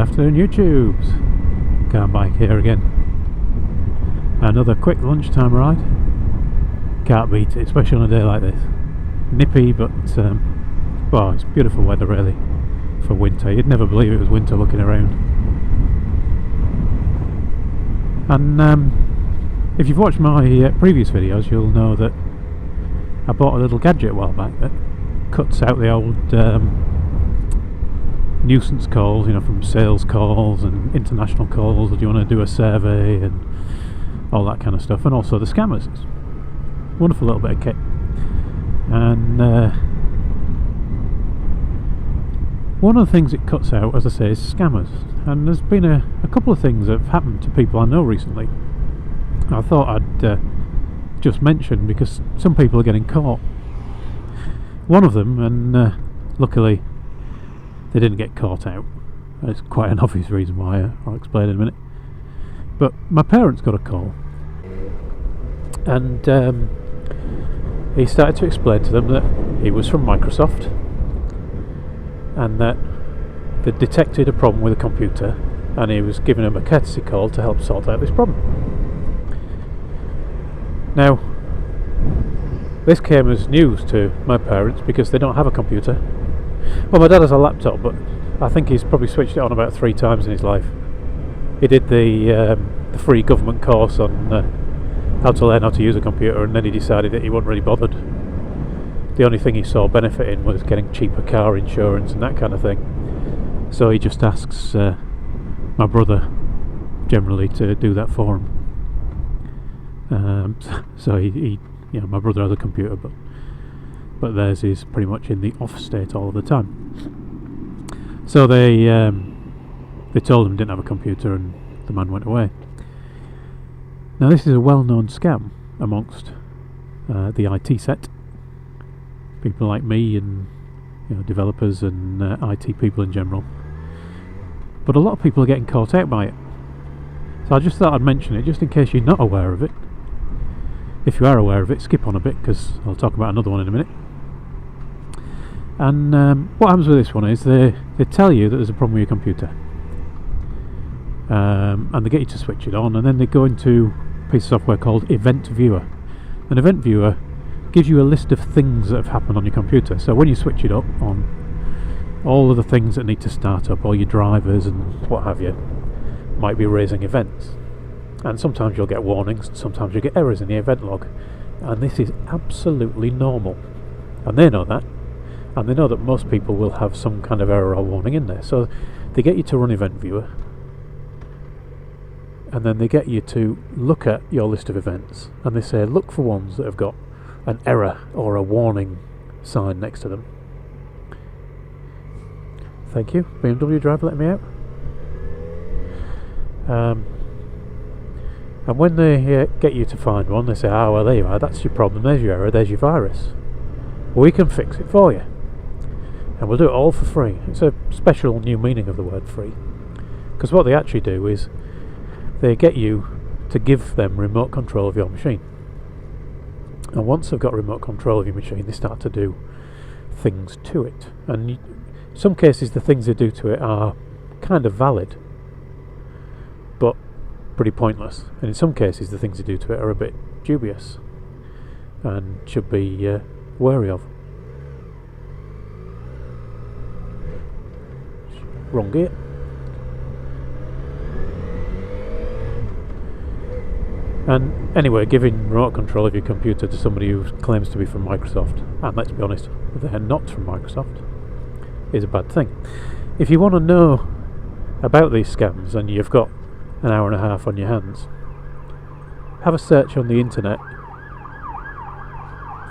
afternoon, YouTubes. Car Bike here again. Another quick lunchtime ride. Can't beat it, especially on a day like this. Nippy, but well, it's beautiful weather really for winter. You'd never believe it was winter looking around. And if you've watched my previous videos, you'll know that I bought a little gadget a while back that cuts out the old nuisance calls, you know, from sales calls and international calls. Do you want to do a survey and all that kind of stuff, and also the scammers. It's a wonderful little bit of kit. And one of the things it cuts out, as I say, is scammers. And there's been a couple of things that have happened to people I know recently. I thought I'd just mention, because some people are getting caught. One of them, and luckily they didn't get caught out. It's quite an obvious reason why. I'll explain in a minute. But my parents got a call, and he started to explain to them that he was from Microsoft and that they detected a problem with a computer, and he was giving them a courtesy call to help sort out this problem. Now, this came as news to my parents because they don't have a computer. Well, my dad has a laptop, but I think he's probably switched it on about 3 times in his life. He did the free government course on how to learn how to use a computer, and then he decided that he wasn't really bothered. The only thing he saw benefit in was getting cheaper car insurance and that kind of thing. So he just asks my brother generally to do that for him. So he you know, my brother has a computer, but theirs is pretty much in the off state all of the time. So they told him he didn't have a computer, and the man went away. Now this is a well-known scam amongst the IT set. People like me, and you know, developers and IT people in general. But a lot of people are getting caught out by it. So I just thought I'd mention it, just in case you're not aware of it. If you are aware of it, skip on a bit, because I'll talk about another one in a minute. And what happens with this one is they tell you that there's a problem with your computer, and they get you to switch it on, and then they go into a piece of software called Event Viewer. An Event Viewer gives you a list of things that have happened on your computer. So when you switch it up on, all of the things that need to start up, all your drivers and what have you, might be raising events. And sometimes you'll get warnings, and sometimes you'll get errors in the event log. And this is absolutely normal. And they know that. And they know that most people will have some kind of error or warning in there. So they get you to run Event Viewer, and then they get you to look at your list of events, and they say look for ones that have got an error or a warning sign next to them. Thank you, BMW driver, let me out. And when they get you to find one, they say, ah, well, there you are, that's your problem, there's your error, there's your virus. Well, we can fix it for you, and we'll do it all for free. It's a special new meaning of the word free, because what they actually do is they get you to give them remote control of your machine. And once they've got remote control of your machine, they start to do things to it. And in some cases the things they do to it are kind of valid, but pretty pointless. And in some cases the things they do to it are a bit dubious and should be wary of. Wrong gear. And anyway, giving remote control of your computer to somebody who claims to be from Microsoft, and let's be honest, they're not from Microsoft, is a bad thing. If you want to know about these scams and you've got an hour and a half on your hands, have a search on the internet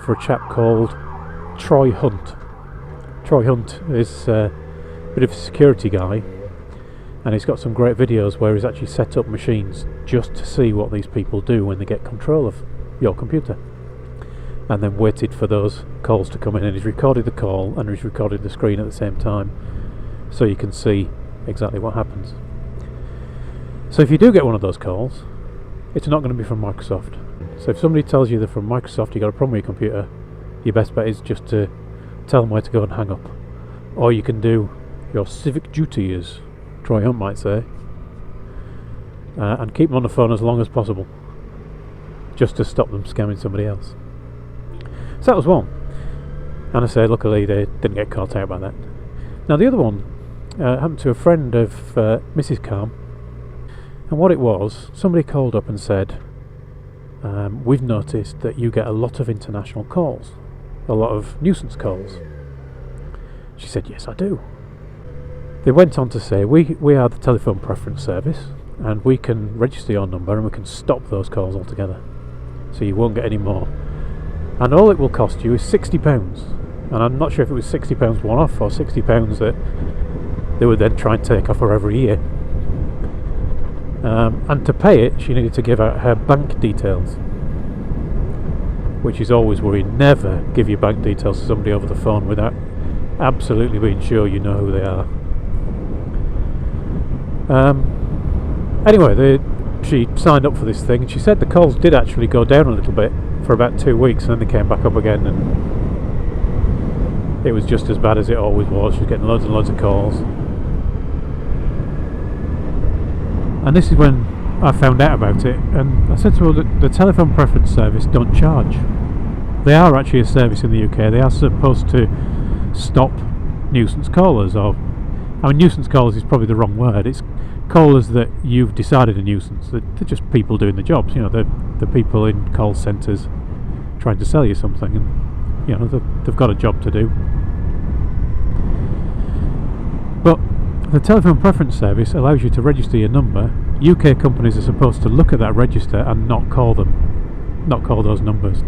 for a chap called Troy Hunt. Troy Hunt is a bit of a security guy, and he's got some great videos where he's actually set up machines just to see what these people do when they get control of your computer, and then waited for those calls to come in, and he's recorded the call and he's recorded the screen at the same time, so you can see exactly what happens. So if you do get one of those calls, it's not going to be from Microsoft. So if somebody tells you they're from Microsoft, you got a problem with your computer, your best bet is just to tell them where to go and hang up. Or you can do your civic duty as Troy Hunt might say, and keep them on the phone as long as possible, just to stop them scamming somebody else. So that was one, and I say luckily they didn't get caught out by that. Now the other one happened to a friend of Mrs. Calm, and what it was, somebody called up and said, we've noticed that you get a lot of international calls, a lot of nuisance calls. She said, yes I do. They went on to say, we are the telephone preference service, and we can register your number and we can stop those calls altogether, so you won't get any more, and all it will cost you is £60, and I'm not sure if it was £60 one off or £60 that they would then try and take off her every year. And to pay it, she needed to give out her bank details, which is always worrying. Never give your bank details to somebody over the phone without absolutely being sure you know who they are. Anyway, she signed up for this thing, and she said the calls did actually go down a little bit for about 2 weeks, and then they came back up again, and it was just as bad as it always was. She was getting loads and loads of calls. And this is when I found out about it, and I said to her that the telephone preference service don't charge. They are actually a service in the UK. They are supposed to stop nuisance callers, or I mean, nuisance callers is probably the wrong word. It's callers that you've decided are nuisance. They're just people doing the jobs. You know, they're people in call centres trying to sell you something, and you know they've got a job to do. But the telephone preference service allows you to register your number. UK companies are supposed to look at that register and not call those numbers.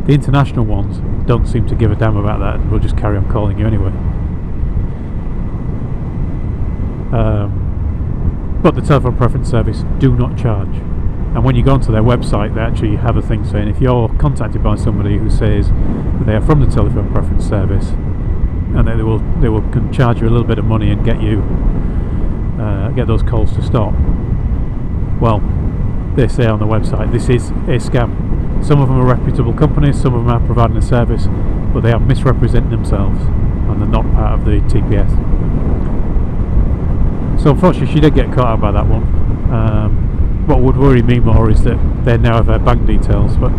The international ones don't seem to give a damn about that, and will just carry on calling you anyway. But the telephone preference service do not charge, and when you go onto their website they actually have a thing saying if you're contacted by somebody who says that they are from the telephone preference service, and they will can charge you a little bit of money and get you get those calls to stop. Well, they say on the website this is a scam. Some of them are reputable companies, some of them are providing a service, but they are misrepresenting themselves and they're not part of the TPS. So unfortunately she did get caught out by that one. What would worry me more is that they now have her bank details, but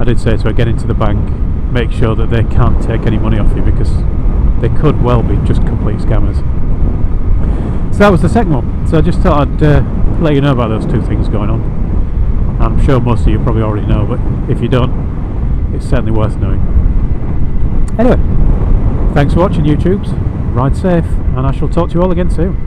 I did say to her, get into the bank, make sure that they can't take any money off you, because they could well be just complete scammers. So that was the second one. So I just thought I'd let you know about those two things going on. I'm sure most of you probably already know, but if you don't, it's certainly worth knowing. Anyway, thanks for watching YouTubes, ride safe, and I shall talk to you all again soon.